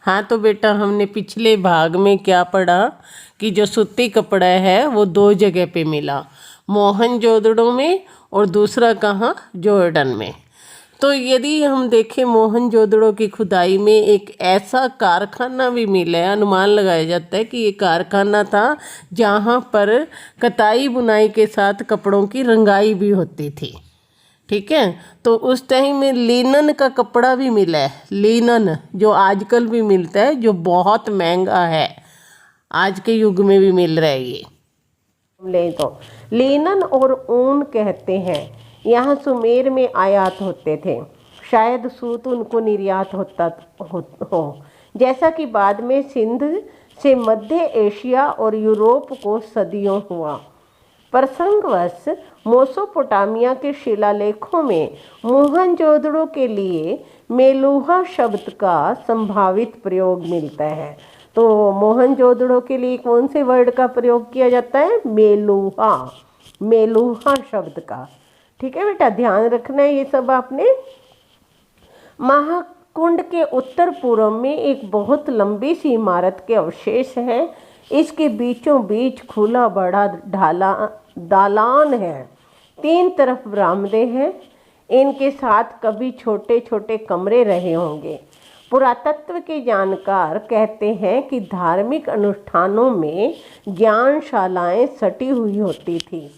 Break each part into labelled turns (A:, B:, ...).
A: हाँ तो बेटा, हमने पिछले भाग में क्या पढ़ा कि जो सूती कपड़ा है वो दो जगह पे मिला, मोहनजोदड़ो में और दूसरा कहाँ, जॉर्डन में। तो यदि हम देखें मोहनजोदड़ो की खुदाई में एक ऐसा कारखाना भी मिला है, अनुमान लगाया जाता है कि ये कारखाना था जहाँ पर कताई बुनाई के साथ कपड़ों की रंगाई भी होती थी। ठीक है, तो उस टाइम में लिनन का कपड़ा भी मिला है, लिनन जो आजकल भी मिलता है, जो बहुत महंगा है, आज के युग में भी मिल रहा है ये।
B: ले तो लिनन और ऊन कहते हैं, यहाँ सुमेर में आयात होते थे, शायद सूत उनको निर्यात होता हो, जैसा कि बाद में सिंध से मध्य एशिया और यूरोप को सदियों हुआ। प्रसंगवश मेसोपोटामिया के शिलालेखों में मोहनजोदड़ो के लिए मेलुहा शब्द का संभावित प्रयोग मिलता है। तो मोहनजोदड़ो के लिए कौन से वर्ड का प्रयोग किया जाता है? मेलुहा, मेलुहा शब्द का। ठीक है बेटा, ध्यान रखना है ये सब आपने। महाकुंड के उत्तर पूर्व में एक बहुत लंबी सी इमारत के अवशेष हैं। इसके बीचों बीच खुला बड़ा दालान है, तीन तरफ बरामदे हैं, इनके साथ कभी छोटे छोटे कमरे रहे होंगे। पुरातत्व के जानकार कहते हैं कि धार्मिक अनुष्ठानों में ज्ञानशालाएं सटी हुई होती थी।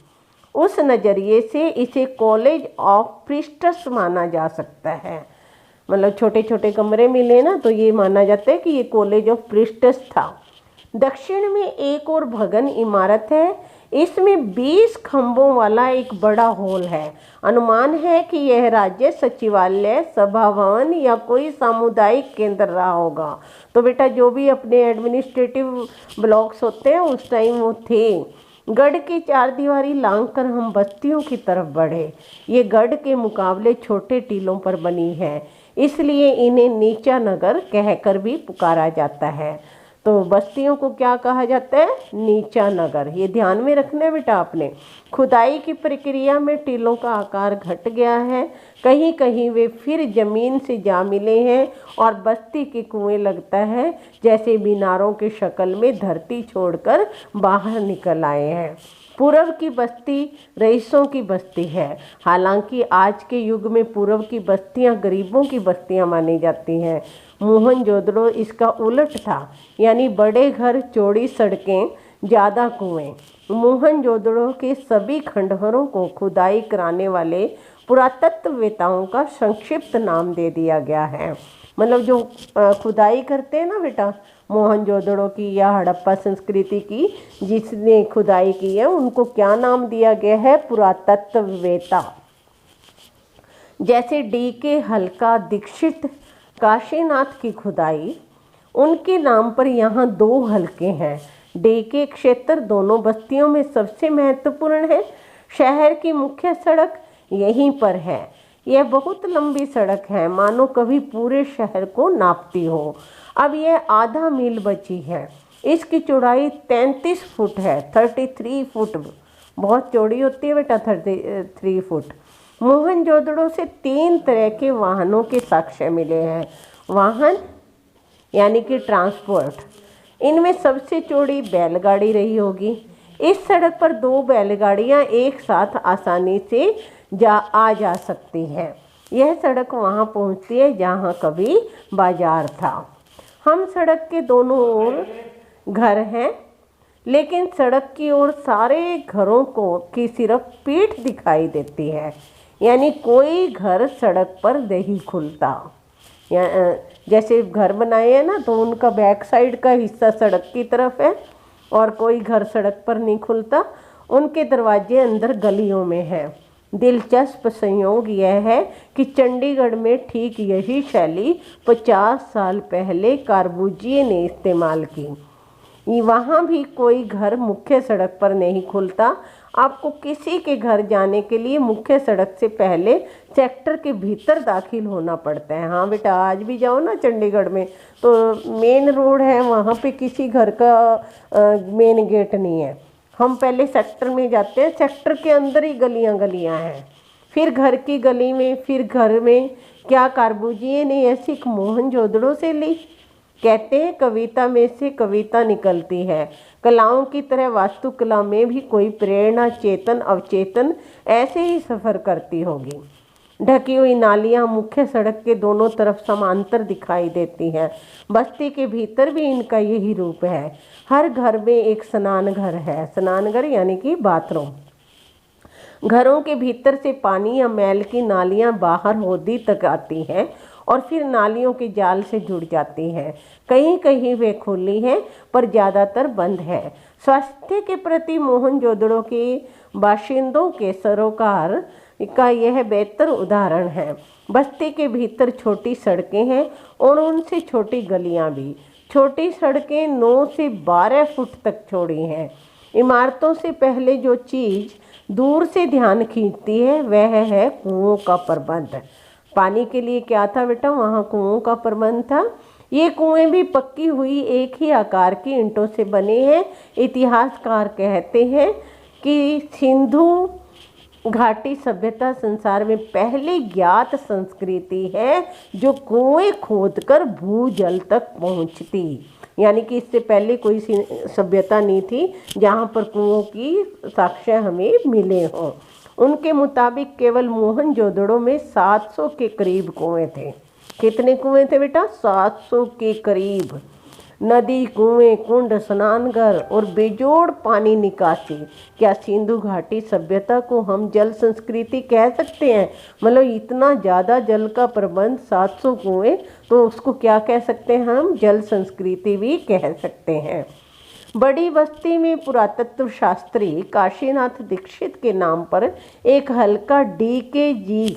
B: उस नज़रिए से इसे कॉलेज ऑफ प्रीस्ट्स माना जा सकता है। मतलब छोटे छोटे कमरे मिले ना, तो ये माना जाता है कि ये कॉलेज ऑफ प्रीस्ट्स था। दक्षिण में एक और भवन इमारत है, इसमें 20 खंभों वाला एक बड़ा हॉल है। अनुमान है कि यह राज्य सचिवालय, सभा भवन या कोई सामुदायिक केंद्र रहा होगा। तो बेटा, जो भी अपने एडमिनिस्ट्रेटिव ब्लॉक्स होते हैं उस टाइम वो थे। गढ़ की चार दीवारी लांघकर हम बस्तियों की तरफ बढ़े। ये गढ़ के मुकाबले छोटे टीलों पर बनी है, इसलिए इन्हें नीचा नगर कहकर भी पुकारा जाता है। तो बस्तियों को क्या कहा जाता है? नीचा नगर। ये ध्यान में रखना है बेटा आपने। खुदाई की प्रक्रिया में टीलों का आकार घट गया है, कहीं कहीं वे फिर जमीन से जा मिले हैं और बस्ती के कुएं लगता है जैसे मीनारों के शक्ल में धरती छोड़कर बाहर निकल आए हैं। पूर्व की बस्ती रईसों की बस्ती है। हालांकि आज के युग में पूर्व की बस्तियां गरीबों की बस्तियां मानी जाती हैं। मोहनजोदड़ो इसका उलट था, यानी बड़े घर, चौड़ी सड़कें, ज़्यादा कुएं। मोहनजोदड़ो के सभी खंडहरों को खुदाई कराने वाले पुरातत्ववेताओं का संक्षिप्त नाम दे दिया गया है। मतलब जो खुदाई करते हैं ना बेटा, मोहनजोदड़ो की या हड़प्पा संस्कृति की जिसने खुदाई की है, उनको क्या नाम दिया गया है? पुरातत्ववेता। जैसे D.K. हल्का दीक्षित काशीनाथ की खुदाई, उनके नाम पर यहाँ 2 हल्के हैं। D.K. क्षेत्र दोनों बस्तियों में सबसे महत्वपूर्ण है। शहर की मुख्य सड़क यहीं पर है। यह बहुत लंबी सड़क है, मानो कभी पूरे शहर को नापती हो। अब यह आधा मील बची है। इसकी चौड़ाई 33 फुट है, 33 फुट। बहुत चौड़ी होती है बेटा 33 फुट। मोहनजोदड़ो से 3 तरह के वाहनों के साक्ष्य मिले हैं। वाहन यानी कि ट्रांसपोर्ट, इनमें सबसे चौड़ी बैलगाड़ी रही होगी। इस सड़क पर 2 बैलगाड़ियां एक साथ आसानी से आ जा सकती हैं। यह सड़क वहां पहुंचती है जहां कभी बाजार था। हम सड़क के दोनों ओर घर हैं, लेकिन सड़क की ओर सारे घरों की सिर्फ पीठ दिखाई देती है, यानी कोई घर सड़क पर नहीं खुलता। जैसे घर बनाए हैं ना, तो उनका बैक साइड का हिस्सा सड़क की तरफ है और कोई घर सड़क पर नहीं खुलता। उनके दरवाजे अंदर गलियों में हैं। दिलचस्प संयोग यह है कि चंडीगढ़ में ठीक यही शैली 50 साल पहले कार्बूजिए ने इस्तेमाल की। वहाँ भी कोई घर मुख्य सड़क पर नहीं खुलता। आपको किसी के घर जाने के लिए मुख्य सड़क से पहले सेक्टर के भीतर दाखिल होना पड़ता है। हाँ बेटा, आज भी जाओ ना चंडीगढ़ में, तो मेन रोड है, वहाँ पे किसी घर का मेन गेट नहीं है। हम पहले सेक्टर में जाते हैं, सेक्टर के अंदर ही गलियां गलियां हैं, फिर घर की गली में, फिर घर में। क्या कार्बूजिए ने यह सीख मोहनजोदड़ो से ली? कहते हैं कविता में से कविता निकलती है। कलाओं की तरह वास्तुकला में भी कोई प्रेरणा चेतन अवचेतन ऐसे ही सफ़र करती होगी। ढकी हुई नालियाँ मुख्य सड़क के दोनों तरफ समांतर दिखाई देती हैं। बस्ती के भीतर भी इनका यही रूप है। हर घर में एक स्नान घर है। स्नान घर यानी कि बाथरूम। घरों के भीतर से पानी या मैल की नालियाँ बाहर होदी तक आती हैं और फिर नालियों के जाल से जुड़ जाती हैं। कहीं कहीं वे खुली हैं पर ज़्यादातर बंद है। स्वास्थ्य के प्रति मोहनजोदड़ो के बाशिंदों के सरोकार का यह बेहतर उदाहरण है। बस्ती के भीतर छोटी सड़कें हैं और उनसे छोटी गलियां भी। छोटी सड़कें 9 से 12 फुट तक चौड़ी हैं। इमारतों से पहले जो चीज़ दूर से ध्यान खींचती है वह है कुओं का प्रबंध। पानी के लिए क्या था बेटा? वहाँ कुओं का प्रबंध था। ये कुएं भी पक्की हुई एक ही आकार की ईंटों से बने हैं। इतिहासकार कहते हैं कि सिंधु घाटी सभ्यता संसार में पहली ज्ञात संस्कृति है जो कुएं खोदकर भूजल तक पहुंचती। यानी कि इससे पहले कोई सभ्यता नहीं थी जहां पर कुओं की साक्ष्य हमें मिले हों। उनके मुताबिक केवल मोहनजोदड़ो में 700 के करीब कुएं थे। कितने कुएं थे बेटा? 700 के करीब। नदी, कुएं, कुंड, स्नानघर और बेजोड़ पानी निकासी। क्या सिंधु घाटी सभ्यता को हम जल संस्कृति कह सकते हैं? मतलब इतना ज़्यादा जल का प्रबंध, 700 कुएं, तो उसको क्या कह सकते हैं हम? जल संस्कृति भी कह सकते हैं। बड़ी बस्ती में पुरातत्व शास्त्री काशीनाथ दीक्षित के नाम पर एक हल्का DKG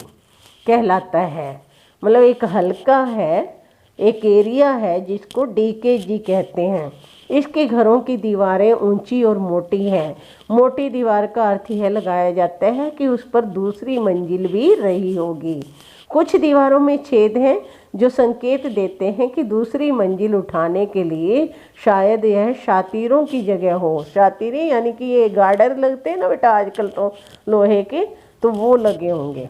B: कहलाता है। मतलब एक हल्का है, एक एरिया है जिसको DKG कहते हैं। इसके घरों की दीवारें ऊंची और मोटी हैं। मोटी दीवार का अर्थ यह लगाया जाता है कि उस पर दूसरी मंजिल भी रही होगी। कुछ दीवारों में छेद हैं जो संकेत देते हैं कि दूसरी मंजिल उठाने के लिए शायद यह शातीरों की जगह हो। शातीरें यानी कि ये गार्डर लगते हैं ना बेटा आजकल तो लोहे के, तो वो लगे होंगे।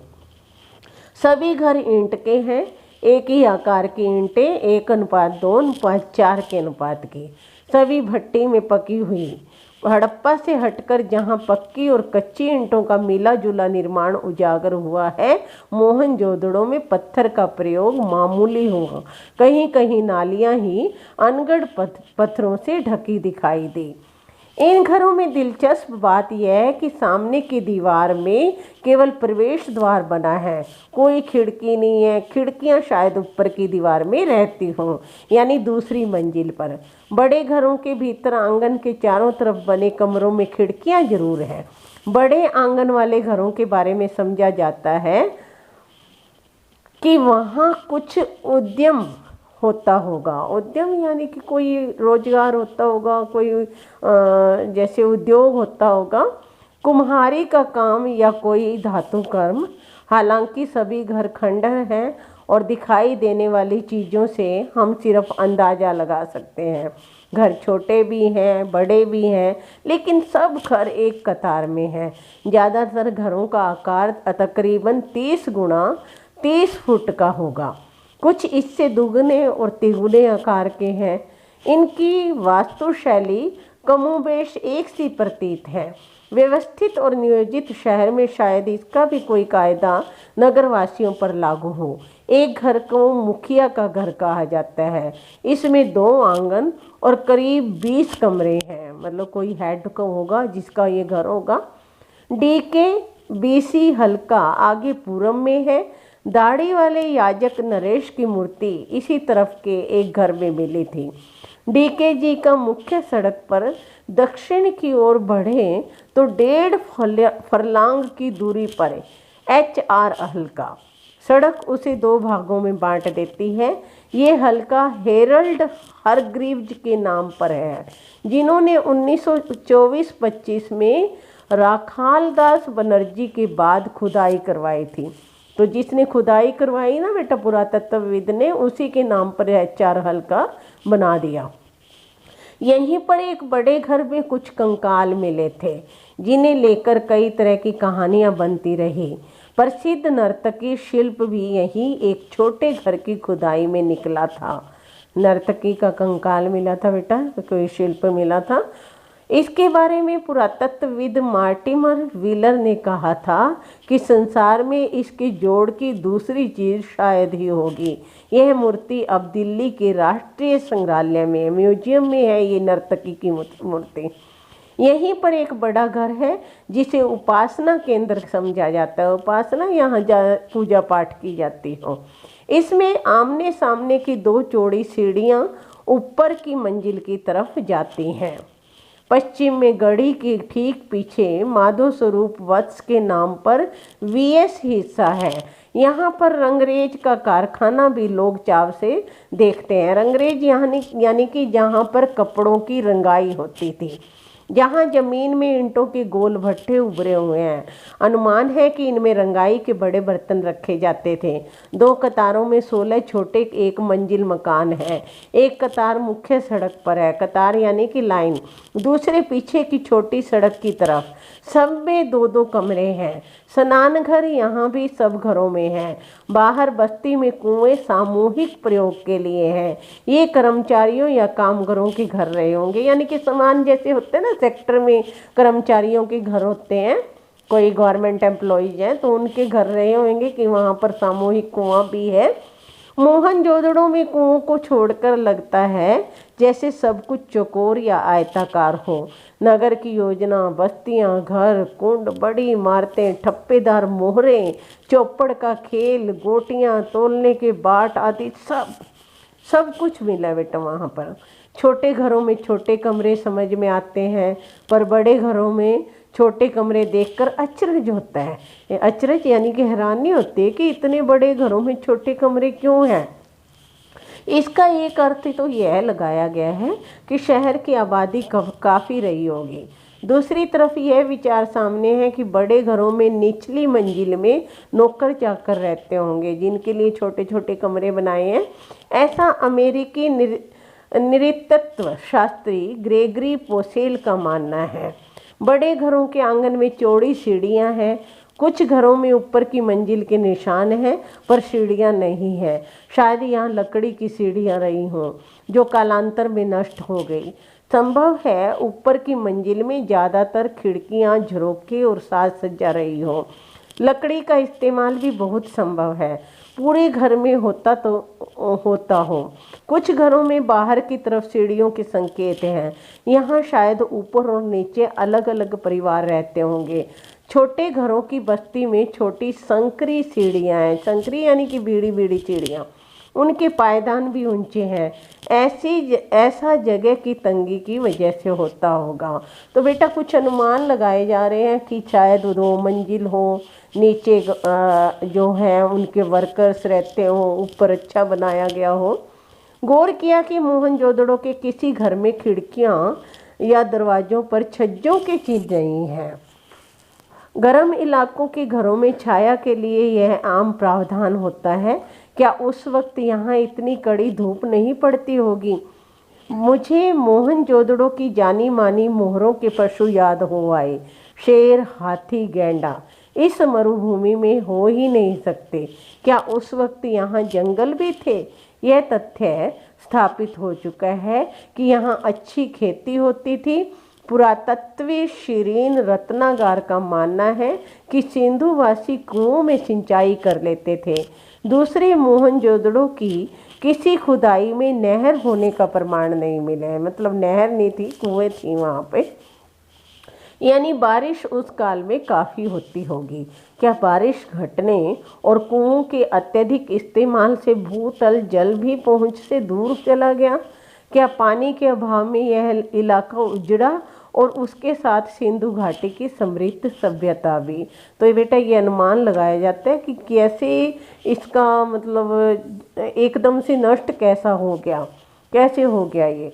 B: सभी घर ईंट के हैं। एक ही आकार की ईंटें 1:2:4 के अनुपात की। सभी भट्टी में पकी हुई। हड़प्पा से हटकर जहां पक्की और कच्ची ईंटों का मिला जुला निर्माण उजागर हुआ है, मोहनजोदड़ो में पत्थर का प्रयोग मामूली हुआ। कहीं कहीं नालियां ही अनगढ़ पत्थरों से ढकी दिखाई दी। इन घरों में दिलचस्प बात यह है कि सामने की दीवार में केवल प्रवेश द्वार बना है, कोई खिड़की नहीं है। खिड़कियां शायद ऊपर की दीवार में रहती हों, यानी दूसरी मंजिल पर। बड़े घरों के भीतर आंगन के चारों तरफ बने कमरों में खिड़कियां जरूर हैं। बड़े आंगन वाले घरों के बारे में समझा जाता है कि वहाँ कुछ उद्यम होता होगा। उद्यम यानी कि कोई रोजगार होता होगा, कोई जैसे उद्योग होता होगा, कुम्हारी का काम या कोई धातु कर्म। हालांकि सभी घर खंडहर हैं और दिखाई देने वाली चीज़ों से हम सिर्फ अंदाज़ा लगा सकते हैं। घर छोटे भी हैं, बड़े भी हैं, लेकिन सब घर एक कतार में हैं। ज़्यादातर घरों का आकार तकरीबन 30x30 फुट का होगा। कुछ इससे दुगने और तिगुने आकार के हैं। इनकी वास्तुशैली कमोबेश एक सी प्रतीत है। व्यवस्थित और नियोजित शहर में शायद इसका भी कोई कायदा नगरवासियों पर लागू हो। एक घर को मुखिया का घर कहा जाता है। इसमें 2 आंगन और करीब 20 कमरे हैं। मतलब कोई हेड का होगा जिसका ये घर होगा। DKBC हल्का आगे पूरब में है। दाढ़ी वाले याजक नरेश की मूर्ति इसी तरफ के एक घर में मिली थी। DKG का मुख्य सड़क पर दक्षिण की ओर बढ़े तो 1.5 फरलांग की दूरी पर HR हल्का सड़क उसे 2 भागों में बांट देती है। ये हल्का हेरल्ड हरग्रीव्ज के नाम पर है, जिन्होंने 1924-25 में राखालदास बनर्जी के बाद खुदाई करवाई थी। तो जिसने खुदाई करवाई ना बेटा पुरातत्वविद ने, उसी के नाम पर HR हल्का बना दिया। यहीं पर एक बड़े घर में कुछ कंकाल मिले थे, जिन्हें लेकर कई तरह की कहानियां बनती रही। प्रसिद्ध नर्तकी शिल्प भी यहीं एक छोटे घर की खुदाई में निकला था। नर्तकी का कंकाल मिला था बेटा, कोई शिल्प मिला था। इसके बारे में पुरातत्वविद मार्टिमर व्हीलर ने कहा था कि संसार में इसके जोड़ की दूसरी चीज़ शायद ही होगी। यह मूर्ति अब दिल्ली के राष्ट्रीय संग्रहालय में, म्यूजियम में है ये नर्तकी की मूर्ति। यहीं पर एक बड़ा घर है जिसे उपासना केंद्र समझा जाता है। उपासना, यहाँ पूजा पाठ की जाती हो। इसमें आमने सामने की 2 चौड़ी सीढ़ियाँ ऊपर की मंजिल की तरफ जाती हैं। पश्चिम में गढ़ी के ठीक पीछे माधो स्वरूप वत्स के नाम पर वीएस हिस्सा है। यहाँ पर रंगरेज का कारखाना भी लोग चाव से देखते हैं। रंगरेज यानी कि जहाँ पर कपड़ों की रंगाई होती थी, जहाँ जमीन में ईंटों के गोल भट्ठे उभरे हुए हैं। अनुमान है कि इनमें रंगाई के बड़े बर्तन रखे जाते थे। 2 कतारों में 16 छोटे एक मंजिल मकान है। एक कतार मुख्य सड़क पर है, कतार यानी कि लाइन, दूसरे पीछे की छोटी सड़क की तरफ। सब में 2-2 कमरे हैं। स्नान घर यहाँ भी सब घरों में है। बाहर बस्ती में कुएं सामूहिक प्रयोग के लिए हैं। ये कर्मचारियों या कामगारों के घर रहे होंगे, यानी कि समान जैसे होते हैं ना, सेक्टर में कर्मचारियों के घर होते हैं, कोई गवर्नमेंट एम्प्लॉइज हैं तो उनके घर रहे होंगे कि वहाँ पर सामूहिक कुआं भी है। मोहनजोदड़ो में कुओं को छोड़कर लगता है जैसे सब कुछ चौकोर या आयताकार हो। नगर की योजना, बस्तियां, घर, कुंड, बड़ी इमारतें, ठप्पेदार मोहरे, चौपड़ का खेल, गोटियां तोलने के बाट आदि सब कुछ मिला बेटा वहाँ पर। छोटे घरों में छोटे कमरे समझ में आते हैं, पर बड़े घरों में छोटे कमरे देखकर अचरज होता है। अचरज यानी कि हैरानी होती है कि इतने बड़े घरों में छोटे कमरे क्यों हैं। इसका एक अर्थ तो यह लगाया गया है कि शहर की आबादी काफ़ी रही होगी। दूसरी तरफ यह विचार सामने है कि बड़े घरों में निचली मंजिल में नौकर चाकर रहते होंगे जिनके लिए छोटे छोटे कमरे बनाए हैं। ऐसा अमेरिकी नृतत्व शास्त्री ग्रेगरी पोसेल का मानना है। बड़े घरों के आंगन में चौड़ी सीढ़ियां हैं। कुछ घरों में ऊपर की मंजिल के निशान हैं पर सीढ़ियां नहीं हैं। शायद यहाँ लकड़ी की सीढ़ियां रही हों जो कालांतर में नष्ट हो गई। संभव है ऊपर की मंजिल में ज़्यादातर खिड़कियां, झरोखे और साज सज्जा रही हो। लकड़ी का इस्तेमाल भी बहुत संभव है। पूरे घर में होता हो। कुछ घरों में बाहर की तरफ सीढ़ियों के संकेत हैं। यहाँ शायद ऊपर और नीचे अलग अलग परिवार रहते होंगे। छोटे घरों की बस्ती में छोटी संकरी सीढ़ियाँ हैं। संकरी यानी कि बीड़ी बीड़ी सीढ़ियाँ। उनके पायदान भी ऊंचे हैं। ऐसा जगह की तंगी की वजह से होता होगा। तो बेटा कुछ अनुमान लगाए जा रहे हैं कि शायद 2 मंजिल हो, नीचे जो हैं उनके वर्कर्स रहते हो, ऊपर अच्छा बनाया गया हो। गौर किया कि मोहनजोदड़ो के किसी घर में खिड़कियां या दरवाजों पर छज्जों के चिन्ह नहीं हैं। गर्म इलाकों के घरों में छाया के लिए यह आम प्रावधान होता है। क्या उस वक्त यहाँ इतनी कड़ी धूप नहीं पड़ती होगी? मुझे मोहनजोदड़ो की जानी मानी मोहरों के पशु याद हो आए। शेर, हाथी, गैंडा इस मरुभूमि में हो ही नहीं सकते। क्या उस वक्त यहाँ जंगल भी थे? यह तथ्य स्थापित हो चुका है कि यहाँ अच्छी खेती होती थी। पुरातत्वी शिरीन रत्नागार का मानना है कि सिंधुवासी कुओं में सिंचाई कर लेते थे। दूसरे मोहनजोदड़ो की किसी खुदाई में नहर होने का प्रमाण नहीं मिला है। मतलब नहर नहीं थी, कुएं थी वहाँ पे, यानी बारिश उस काल में काफ़ी होती होगी। क्या बारिश घटने और कुओं के अत्यधिक इस्तेमाल से भूतल जल भी पहुँच से दूर चला गया? क्या पानी के अभाव में यह इलाका उजड़ा और उसके साथ सिंधु घाटी की समृद्ध सभ्यता भी? तो ये बेटा ये अनुमान लगाया जाता है कि कैसे इसका मतलब एकदम से नष्ट कैसा हो गया, कैसे हो गया ये।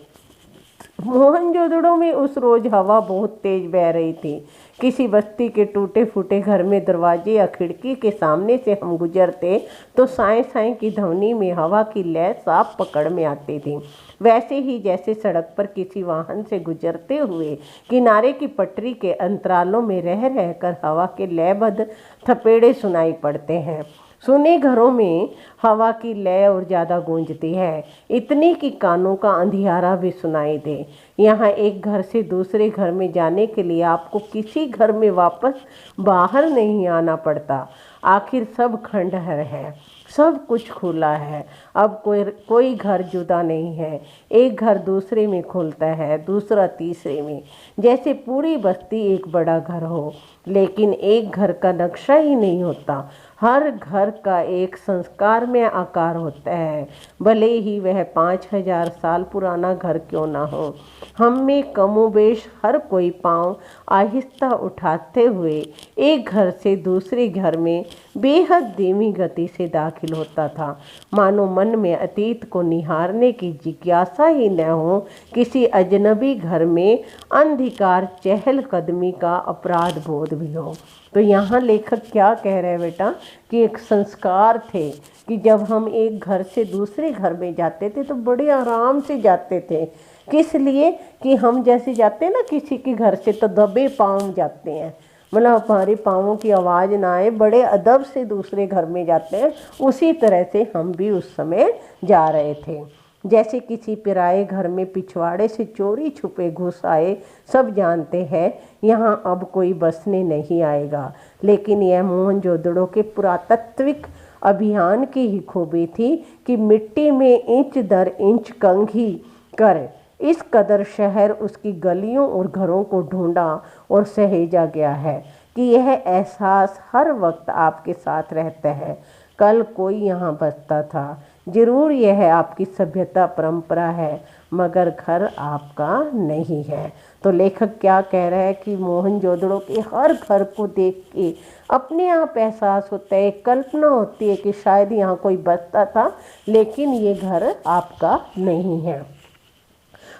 B: मोहनजोदड़ो में उस रोज हवा बहुत तेज बह रही थी। किसी बस्ती के टूटे फूटे घर में दरवाजे या खिड़की के सामने से हम गुजरते तो साएं साएं की ध्वनि में हवा की लय साफ पकड़ में आती थी। वैसे ही जैसे सड़क पर किसी वाहन से गुजरते हुए किनारे की पटरी के अंतरालों में रह रहकर हवा के लयबद्ध थपेड़े सुनाई पड़ते हैं। सुने घरों में हवा की लय और ज़्यादा गूंजती है, इतनी कि कानों का अंधियारा भी सुनाई दे। यहाँ एक घर से दूसरे घर में जाने के लिए आपको किसी घर में वापस बाहर नहीं आना पड़ता। आखिर सब खंडहर है, सब कुछ खुला है। अब कोई घर जुदा नहीं है। एक घर दूसरे में खुलता है, दूसरा तीसरे में, जैसे पूरी बस्ती एक बड़ा घर हो। लेकिन एक घर का नक्शा ही नहीं होता। हर घर का एक संस्कार में आकार होता है, भले ही वह 5,000 साल पुराना घर क्यों ना हो। हम में कमोबेश हर कोई पांव आहिस्ता उठाते हुए एक घर से दूसरे घर में बेहद धीमी गति से दाखिल होता था, मानो मन में अतीत को निहारने की जिज्ञासा ही न हो। किसी अजनबी घर में अंधकार चहलकदमी का अपराध बोध भी हो। तो यहाँ लेखक क्या कह रहे हैं बेटा, कि एक संस्कार थे कि जब हम एक घर से दूसरे घर में जाते थे तो बड़े आराम से जाते थे। किस लिए? कि हम जैसे जाते हैं ना किसी के घर से, तो दबे पाँव जाते हैं, मतलब हमारे पाँवों की आवाज़ ना आए, बड़े अदब से दूसरे घर में जाते हैं। उसी तरह से हम भी उस समय जा रहे थे। जैसे किसी पराये घर में पिछवाड़े से चोरी छुपे घुस आए। सब जानते हैं यहाँ अब कोई बसने नहीं आएगा। लेकिन यह मोहनजोदड़ो के पुरातात्विक अभियान की ही खूबी थी कि मिट्टी में इंच दर इंच कंघी कर इस कदर शहर, उसकी गलियों और घरों को ढूंढा और सहेजा गया है कि यह एहसास हर वक्त आपके साथ रहता है। कल कोई यहाँ बसता था। जरूर यह आपकी सभ्यता परंपरा है, मगर घर आपका नहीं है। तो लेखक क्या कह रहा है कि मोहनजोदड़ो के हर घर को देख के अपने आप एहसास होता है, कल्पना होती है कि शायद यहाँ कोई बसता था, लेकिन ये घर आपका नहीं है।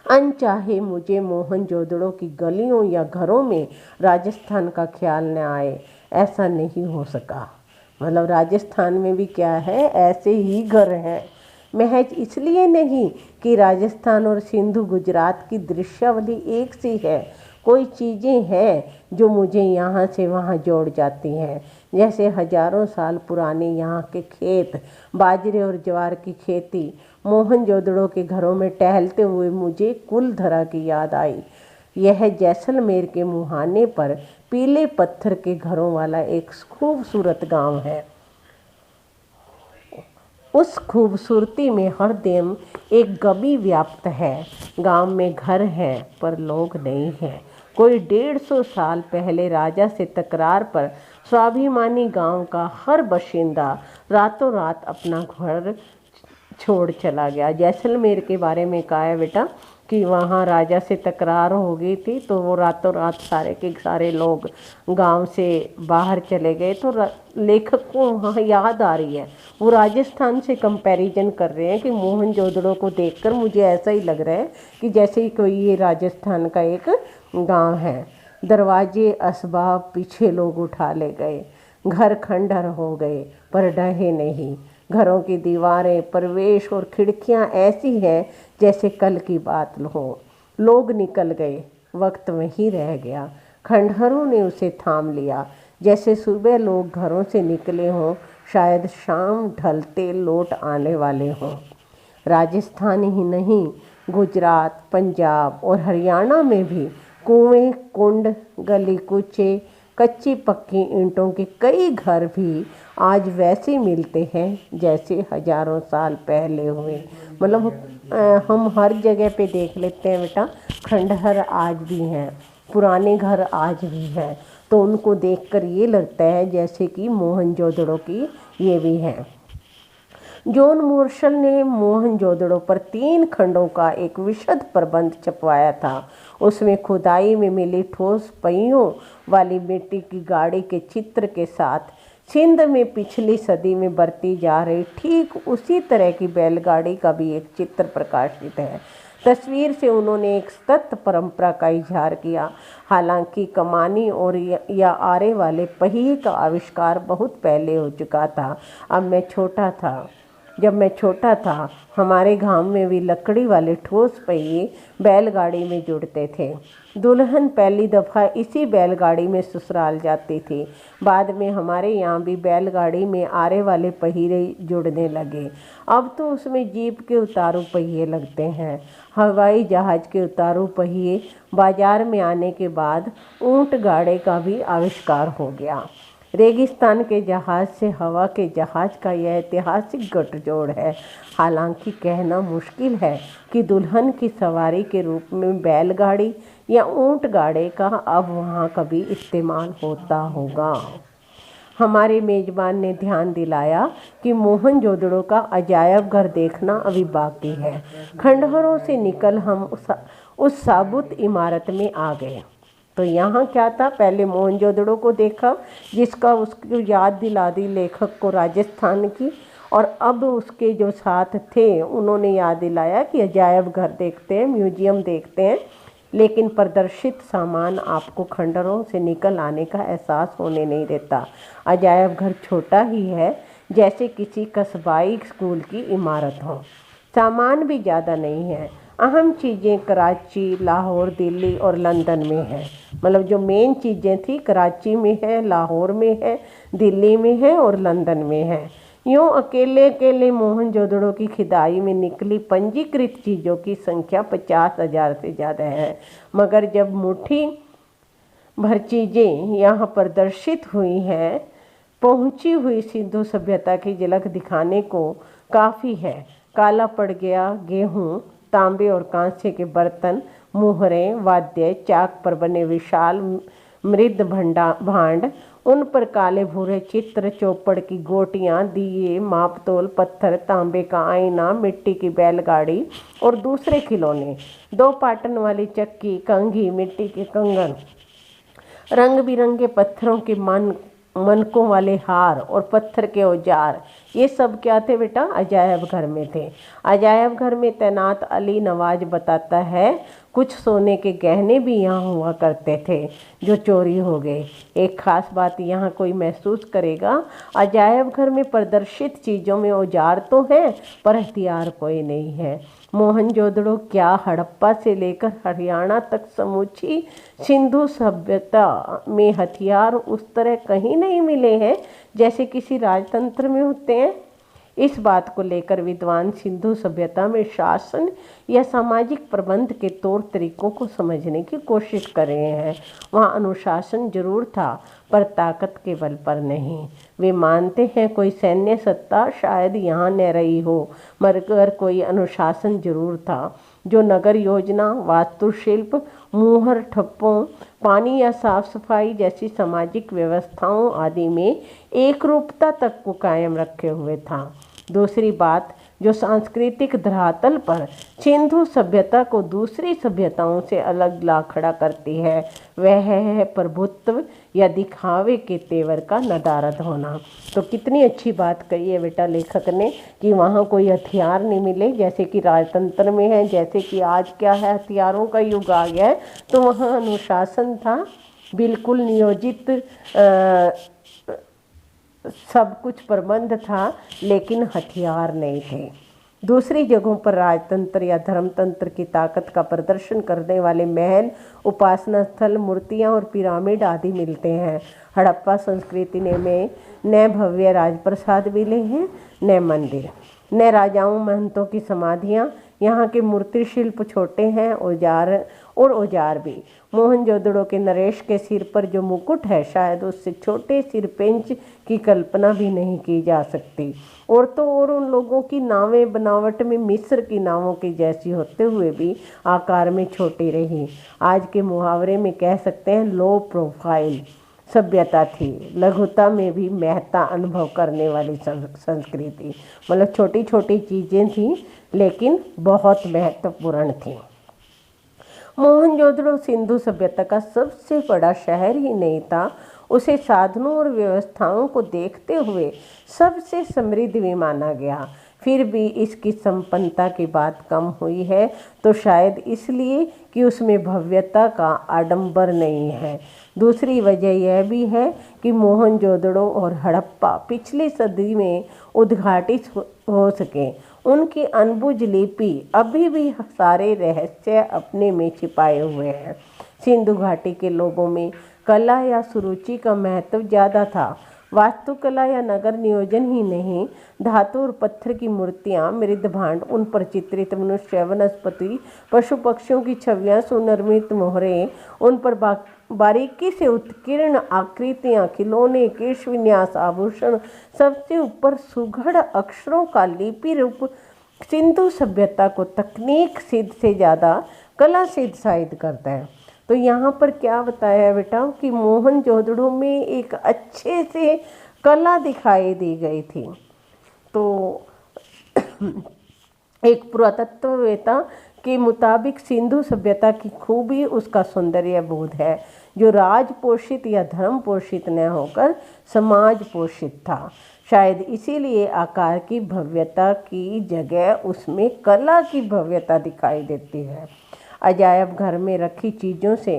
B: अनचाहे मुझे मोहनजोदड़ो की गलियों या घरों में राजस्थान का ख्याल न आए, ऐसा नहीं हो सका। मतलब राजस्थान में भी क्या है, ऐसे ही घर हैं। महज इसलिए नहीं कि राजस्थान और सिंधु गुजरात की दृश्यावली एक सी है। कोई चीज़ें हैं जो मुझे यहाँ से वहाँ जोड़ जाती हैं। जैसे हजारों साल पुराने यहाँ के खेत, बाजरे और ज्वार की खेती। मोहनजोदड़ो के घरों में टहलते हुए मुझे कुलधरा की याद आई। यह जैसलमेर के मुहाने पर पीले पत्थर के घरों वाला एक खूबसूरत गांव है। उस खूबसूरती में हरदम एक गमी व्याप्त है। गांव में घर हैं पर लोग नहीं हैं। कोई 150 साल पहले राजा से तकरार पर स्वाभिमानी गांव का हर बाशिंदा रातों रात अपना घर छोड़ चला गया। जैसलमेर के बारे में कहा है बेटा कि वहाँ राजा से तकरार हो गई थी, तो वो रातों रात सारे के सारे लोग गांव से बाहर चले गए। तो लेखक को वहाँ याद आ रही है, वो राजस्थान से कंपैरिजन कर रहे हैं कि मोहनजोदड़ो को देखकर मुझे ऐसा ही लग रहा है कि जैसे ही कोई ये राजस्थान का एक गांव है। दरवाजे असबाब पीछे लोग उठा ले गए, घर खंडहर हो गए पर ढहे नहीं। घरों की दीवारें, प्रवेश और खिड़कियां ऐसी हैं जैसे कल की बात हो। लोग निकल गए, वक्त वहीं रह गया। खंडहरों ने उसे थाम लिया। जैसे सुबह लोग घरों से निकले हों, शायद शाम ढलते लौट आने वाले हों। राजस्थान ही नहीं, गुजरात, पंजाब और हरियाणा में भी कुएं, कुंड, गली कूचे, कच्ची पक्की ईंटों के कई घर भी आज वैसे मिलते हैं जैसे हजारों साल पहले हुए। मतलब हम हर जगह पे देख लेते हैं बेटा, खंडहर आज भी हैं, पुराने घर आज भी हैं। तो उनको देखकर ये लगता है जैसे कि मोहनजोदड़ो की ये भी हैं। जॉन मूर्शल ने मोहनजोदड़ो पर 3 खंडों का एक विशद प्रबंध छपवाया था। उसमें खुदाई में मिली ठोस पहियों वाली मिट्टी की गाड़ी के चित्र के साथ सिंध में पिछली सदी में बरती जा रही ठीक उसी तरह की बैलगाड़ी का भी एक चित्र प्रकाशित है। तस्वीर से उन्होंने एक सतत परंपरा का इजहार किया। हालांकि कमानी और या आरे वाले पहिए का आविष्कार बहुत पहले हो चुका था। अब मैं छोटा था जब मैं छोटा था हमारे गांव में भी लकड़ी वाले ठोस पहिए बैलगाड़ी में जुड़ते थे। दुल्हन पहली दफ़ा इसी बैलगाड़ी में ससुराल जाती थी। बाद में हमारे यहाँ भी बैलगाड़ी में आरे वाले पहिए जुड़ने लगे। अब तो उसमें जीप के उतारू पहिए लगते हैं। हवाई जहाज़ के उतारू पहिए बाजार में आने के बाद ऊंट गाड़े का भी आविष्कार हो गया। रेगिस्तान के जहाज़ से हवा के जहाज़ का यह ऐतिहासिक गठजोड़ है। हालांकि कहना मुश्किल है कि दुल्हन की सवारी के रूप में बैलगाड़ी या ऊंट गाड़े का अब वहाँ कभी इस्तेमाल होता होगा। हमारे मेज़बान ने ध्यान दिलाया कि मोहनजोदड़ो का अजायब घर देखना अभी बाकी है। खंडहरों से निकल हम उस साबुत इमारत में आ गए। तो यहाँ क्या था, पहले मोहनजोदड़ो को देखा जिसका उसको याद दिला दी लेखक को राजस्थान की, और अब उसके जो साथ थे उन्होंने याद दिलाया कि अजायब घर देखते हैं, म्यूजियम देखते हैं। लेकिन प्रदर्शित सामान आपको खंडहरों से निकल आने का एहसास होने नहीं देता। अजायब घर छोटा ही है, जैसे किसी कस्बाई स्कूल की इमारत हो। सामान भी ज़्यादा नहीं है। अहम चीज़ें कराची, लाहौर, दिल्ली और लंदन में हैं। मतलब जो मेन चीज़ें थी कराची में है, लाहौर में है, दिल्ली में है और लंदन में है। यूँ अकेले अकेले मोहनजोदड़ो की खुदाई में निकली पंजीकृत चीज़ों की संख्या 50,000 से ज़्यादा है। मगर जब मुट्ठी भर चीज़ें यहाँ प्रदर्शित हुई हैं, पहुँची हुई सिंधु सभ्यता की झलक दिखाने को काफ़ी है। काला पड़ गया गेहूँ, तांबे और कांसे के बर्तन, मुहरें, वाद्य, चाक पर बने विशाल मृद भांड, उन पर काले भूरे चित्र, चौपड़ की गोटियाँ, दिए, मापतोल, पत्थर, तांबे का आईना, मिट्टी की बैलगाड़ी और दूसरे खिलौने, 2 पाटन वाली चक्की, कंघी, मिट्टी के कंगन, रंग बिरंगे पत्थरों के मनकों वाले हार और पत्थर के औजार, ये सब क्या थे बेटा, अजायब घर में थे। अजायब घर में तैनात अली नवाज बताता है कुछ सोने के गहने भी यहाँ हुआ करते थे जो चोरी हो गए। एक ख़ास बात यहाँ कोई महसूस करेगा, अजायब घर में प्रदर्शित चीज़ों में औजार तो हैं पर हथियार कोई नहीं है। मोहनजोदड़ो क्या हड़प्पा से लेकर हरियाणा तक समूची सिंधु सभ्यता में हथियार उस तरह कहीं नहीं मिले हैं जैसे किसी राजतंत्र में होते हैं। इस बात को लेकर विद्वान सिंधु सभ्यता में शासन या सामाजिक प्रबंध के तौर तरीकों को समझने की कोशिश कर रहे हैं। वहाँ अनुशासन जरूर था पर ताकत के बल पर नहीं। वे मानते हैं कोई सैन्य सत्ता शायद यहाँ न रही हो, मगर कोई अनुशासन जरूर था जो नगर योजना, वास्तुशिल्प, मुहर ठप्पों, पानी या साफ सफाई जैसी सामाजिक व्यवस्थाओं आदि में एक रूपता तक को कायम रखे हुए था। दूसरी बात जो सांस्कृतिक धरातल पर सिंधु सभ्यता को दूसरी सभ्यताओं से अलग ला खड़ा करती है वह है प्रभुत्व या दिखावे के तेवर का नदारद होना। तो कितनी अच्छी बात कही है बेटा लेखक ने कि वहाँ कोई हथियार नहीं मिले जैसे कि राजतंत्र में है, जैसे कि आज क्या है हथियारों का युग आ गया है। तो वहाँ अनुशासन था, बिल्कुल नियोजित सब कुछ प्रबंध था, लेकिन हथियार नहीं थे। दूसरी जगहों पर राजतंत्र या धर्मतंत्र की ताकत का प्रदर्शन करने वाले महल, उपासना स्थल, मूर्तियां और पिरामिड आदि मिलते हैं। हड़प्पा संस्कृति में न भव्य राजप्रसाद मिले हैं, न मंदिर, न राजाओं महंतों की समाधियाँ। यहाँ के मूर्ति शिल्प छोटे हैं, औजार भी। मोहनजोदड़ो के नरेश के सिर पर जो मुकुट है शायद उससे छोटे सिरपेंच की कल्पना भी नहीं की जा सकती। और तो और उन लोगों की नावें बनावट में मिस्र की नावों की जैसी होते हुए भी आकार में छोटी रही। आज के मुहावरे में कह सकते हैं लो प्रोफाइल सभ्यता थी, लघुता में भी महत्ता अनुभव करने वाली संस्कृति। मतलब छोटी छोटी चीज़ें थीं लेकिन बहुत महत्वपूर्ण थीं। मोहनजोदड़ो सिंधु सभ्यता का सबसे बड़ा शहर ही नहीं था, उसे साधनों और व्यवस्थाओं को देखते हुए सबसे समृद्ध भी माना गया। फिर भी इसकी संपन्नता की बात कम हुई है, तो शायद इसलिए कि उसमें भव्यता का आडंबर नहीं है। दूसरी वजह यह भी है कि मोहनजोदड़ो और हड़प्पा पिछली सदी में उद्घाटित हो सके। उनकी अनबुझ लिपि अभी भी सारे रहस्य अपने में छिपाए हुए हैं। सिंधु घाटी के लोगों में कला या सुरुचि का महत्व ज़्यादा था। वास्तुकला या नगर नियोजन ही नहीं, धातु और पत्थर की मूर्तियाँ, मृदभांड, उन पर चित्रित मनुष्य, वनस्पति, पशु पक्षियों की छवियाँ, सुनिर्मित मोहरें, उन पर बारीकी से उत्कीर्ण आकृतियाँ, खिलौने, केश विन्यास, आभूषण, सबसे ऊपर सुघड़ अक्षरों का लिपि रूप सिंधु सभ्यता को तकनीक सिद्ध से ज़्यादा कला सिद्ध साबित करता है। तो यहाँ पर क्या बताया है बेटा कि मोहनजोदड़ो में एक अच्छे से कला दिखाई दी गई थी। तो एक पुरातत्ववेत्ता के मुताबिक सिंधु सभ्यता की खूबी उसका सौंदर्य बोध है, जो राज पोषित या धर्म पोषित न होकर समाज पोषित था। शायद इसीलिए आकार की भव्यता की जगह उसमें कला की भव्यता दिखाई देती है। अजायब घर में रखी चीज़ों से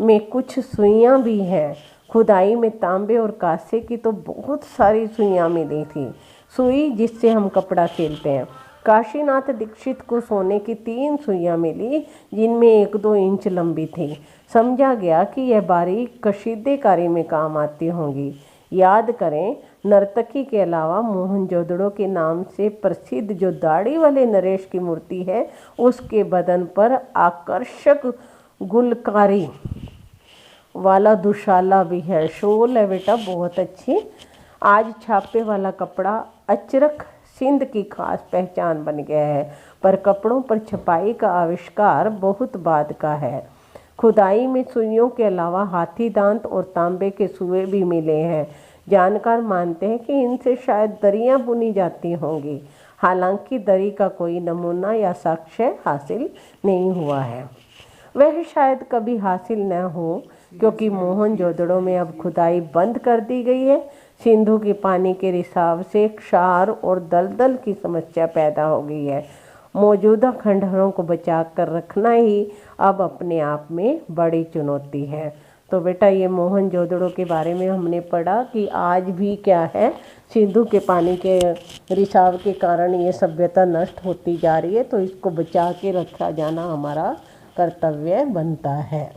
B: में कुछ सुइयाँ भी हैं। खुदाई में तांबे और कांसे की तो बहुत सारी सुइयाँ मिली थी। सुई जिससे हम कपड़ा सिलते हैं। काशीनाथ दीक्षित को सोने की 3 सुइयाँ मिली, जिनमें 1-2 इंच लंबी थी। समझा गया कि यह बारीक कशीदेकारी में काम आती होंगी। याद करें, नर्तकी के अलावा मोहनजोदड़ो के नाम से प्रसिद्ध जो दाढ़ी वाले नरेश की मूर्ति है, उसके बदन पर आकर्षक गुलकारी वाला दुशाला भी है। शोल है बेटा, बहुत अच्छी। आज छापे वाला कपड़ा अचरक सिंध की खास पहचान बन गया है, पर कपड़ों पर छपाई का आविष्कार बहुत बाद का है। खुदाई में सुइयों के अलावा हाथी दांत और तांबे के सुए भी मिले हैं। जानकार मानते हैं कि इनसे शायद दरियां बुनी जाती होंगी। हालांकि दरी का कोई नमूना या साक्ष्य हासिल नहीं हुआ है। वह शायद कभी हासिल न हो, क्योंकि मोहनजोदड़ो में अब खुदाई बंद कर दी गई है। सिंधु के पानी के रिसाव से क्षार और दलदल की समस्या पैदा हो गई है। मौजूदा खंडहरों को बचा कर रखना ही अब अपने आप में बड़ी चुनौती है। तो बेटा ये मोहनजोदड़ो के बारे में हमने पढ़ा कि आज भी क्या है, सिंधु के पानी के रिसाव के कारण ये सभ्यता नष्ट होती जा रही है। तो इसको बचा के रखा जाना हमारा कर्तव्य बनता है।